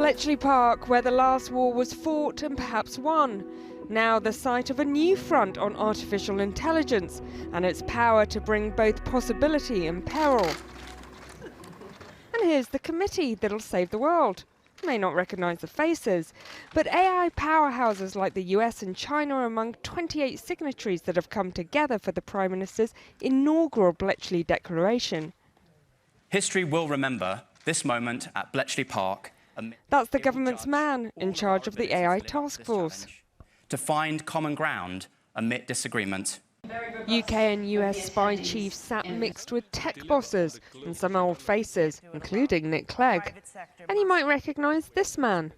Bletchley Park, where the last war was fought and perhaps won. Now the site of a new front on artificial intelligence and its power to bring both possibility and peril. And here's the committee that'll save the world. You may not recognise the faces, but AI powerhouses like the US and China are among 28 signatories that have come together for the Prime Minister's inaugural Bletchley Declaration. History will remember this moment at Bletchley Park. That's the government's man in charge of the AI task force. To find common ground amid disagreement. UK and US spy chiefs sat mixed with tech bosses and some old faces, including Nick Clegg. And you might recognise this man.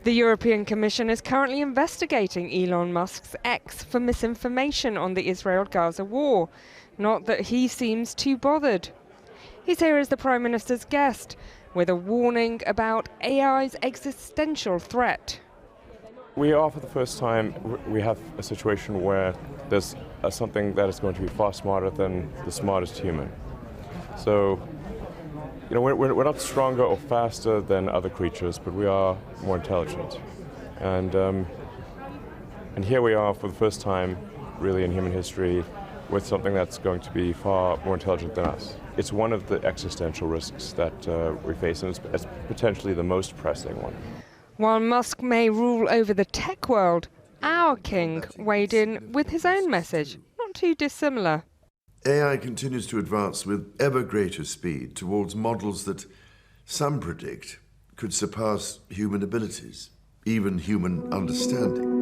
The European Commission is currently investigating Elon Musk's X for misinformation on the Israel-Gaza war. Not that he seems too bothered. He's here as the Prime Minister's guest, with a warning about AI's existential threat. We are, for the first time, we have a situation where there's something that is going to be far smarter than the smartest human. So, you know, we're not stronger or faster than other creatures, but we are more intelligent. And here we are, for the first time, really in human history, with something that's going to be far more intelligent than us. It's one of the existential risks that we face, and it's potentially the most pressing one. While Musk may rule over the tech world, our king weighed in with his own message, not too dissimilar. AI continues to advance with ever greater speed towards models that some predict could surpass human abilities, even human understanding.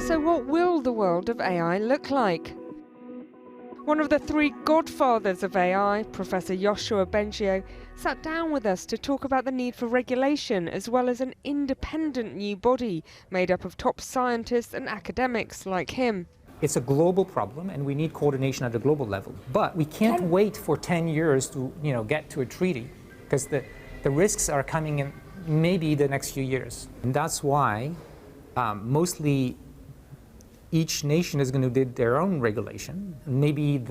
So what will the world of AI look like? One of the three godfathers of AI, Professor Yoshua Bengio, sat down with us to talk about the need for regulation as well as an independent new body made up of top scientists and academics like him. It's a global problem and we need coordination at the global level. But we can't wait for 10 years to get to a treaty, because the risks are coming in maybe the next few years. And that's why mostly each nation is going to do their own regulation. Maybe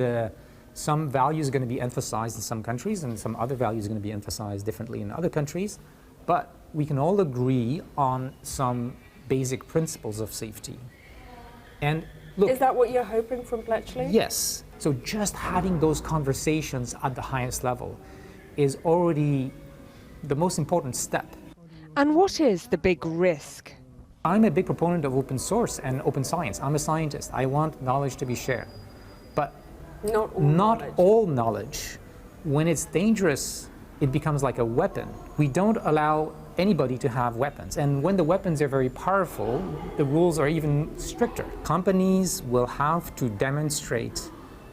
some values are going to be emphasized in some countries and some other values are going to be emphasized differently in other countries. But we can all agree on some basic principles of safety. And look, is that what you're hoping from Bletchley? Yes. So just having those conversations at the highest level is already the most important step. And what is the big risk? I'm a big proponent of open source and open science. I'm a scientist. I want knowledge to be shared. But not all knowledge. When it's dangerous, it becomes like a weapon. We don't allow anybody to have weapons. And when the weapons are very powerful, the rules are even stricter. Companies will have to demonstrate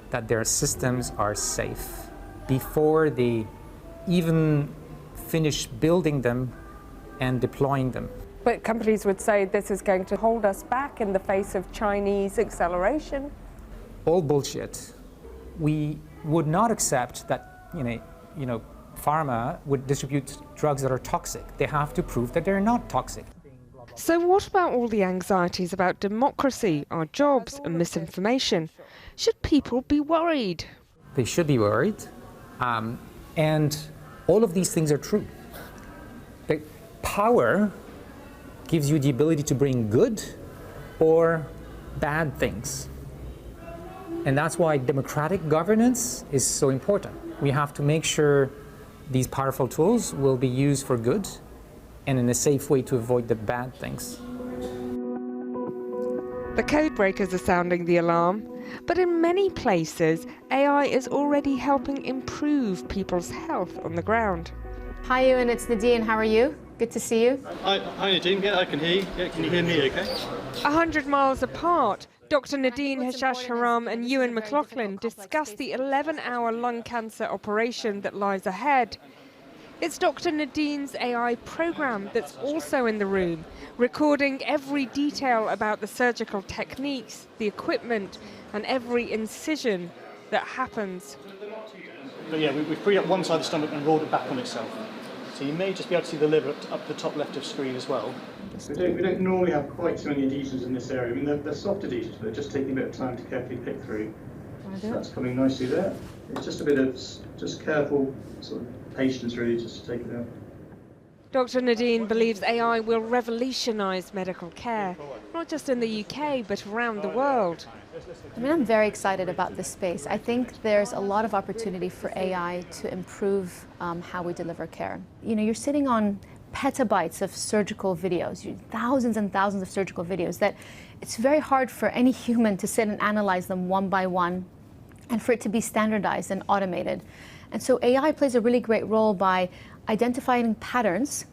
that their systems are safe before they even finish building them and deploying them. But companies would say this is going to hold us back in the face of Chinese acceleration. All bullshit. We would not accept that pharma would distribute drugs that are toxic. They have to prove that they're not toxic. So what about all the anxieties about democracy, our jobs and misinformation? Should people be worried? They should be worried. And all of these things are true. The power gives you the ability to bring good or bad things. And that's why democratic governance is so important. We have to make sure these powerful tools will be used for good and in a safe way to avoid the bad things. The codebreakers are sounding the alarm, but in many places, AI is already helping improve people's health on the ground. Hi Ewan, it's Nadine, how are you? Good to see you. Hi Nadine, yeah, I can hear you. Yeah, can you hear me okay? 100 miles apart, Dr. Nadine Hashash-Haram and Ewan McLaughlin discuss the 11-hour lung cancer operation that lies ahead. It's Dr. Nadine's AI program that's also in the room, recording every detail about the surgical techniques, the equipment, and every incision that happens. But yeah, we freed up one side of the stomach and rolled it back on itself. So you may just be able to see the liver up the top left of screen as well. We don't normally have quite so many adhesives in this area. I mean, they're soft adhesives, but they're just taking a bit of time to carefully pick through. That's coming nicely there. It's just a bit of just careful sort of patience really just to take it out. Dr. Nadine believes AI will revolutionise medical care, not just in the UK, but around the world. I mean, I'm very excited about this space. I think there's a lot of opportunity for AI to improve how we deliver care. You know, you're sitting on petabytes of surgical videos, thousands and thousands of surgical videos that it's very hard for any human to sit and analyze them one by one and for it to be standardized and automated. And so AI plays a really great role by identifying patterns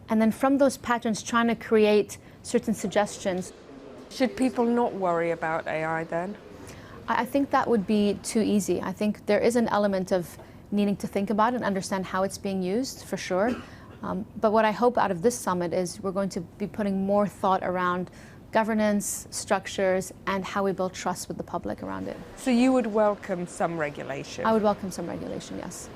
and then from those patterns trying to create certain suggestions. Should people not worry about AI then? I think that would be too easy. I think there is an element of needing to think about it and understand how it's being used, for sure. But what I hope out of this summit is we're going to be putting more thought around governance, structures, and how we build trust with the public around it. So you would welcome some regulation? I would welcome some regulation, yes.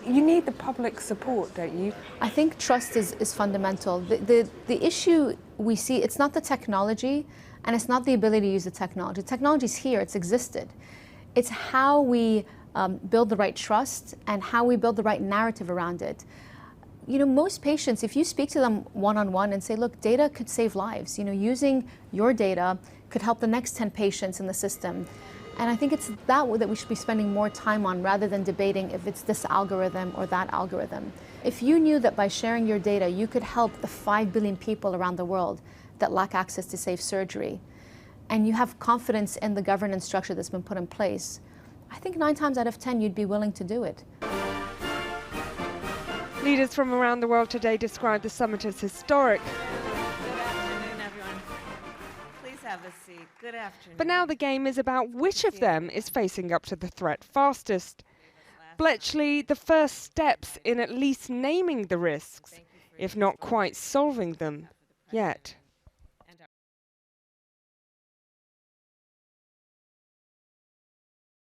You need the public support, don't you? I think trust is fundamental. The issue we see, it's not the technology, and it's not the ability to use the technology. Technology's here, it's existed. It's how we build the right trust and how we build the right narrative around it. You know, most patients, if you speak to them one-on-one and say, look, data could save lives. You know, using your data could help the next 10 patients in the system. And I think it's that we should be spending more time on rather than debating if it's this algorithm or that algorithm. If you knew that by sharing your data, you could help the 5 billion people around the world that lack access to safe surgery, and you have confidence in the governance structure that's been put in place, I think 9 times out of 10 you'd be willing to do it. Leaders from around the world today describe the summit as historic. Good afternoon, everyone. Please have a seat. Good afternoon. But now the game is about which of them is facing up to the threat fastest. Bletchley, the first steps in at least naming the risks, if not quite solving them yet.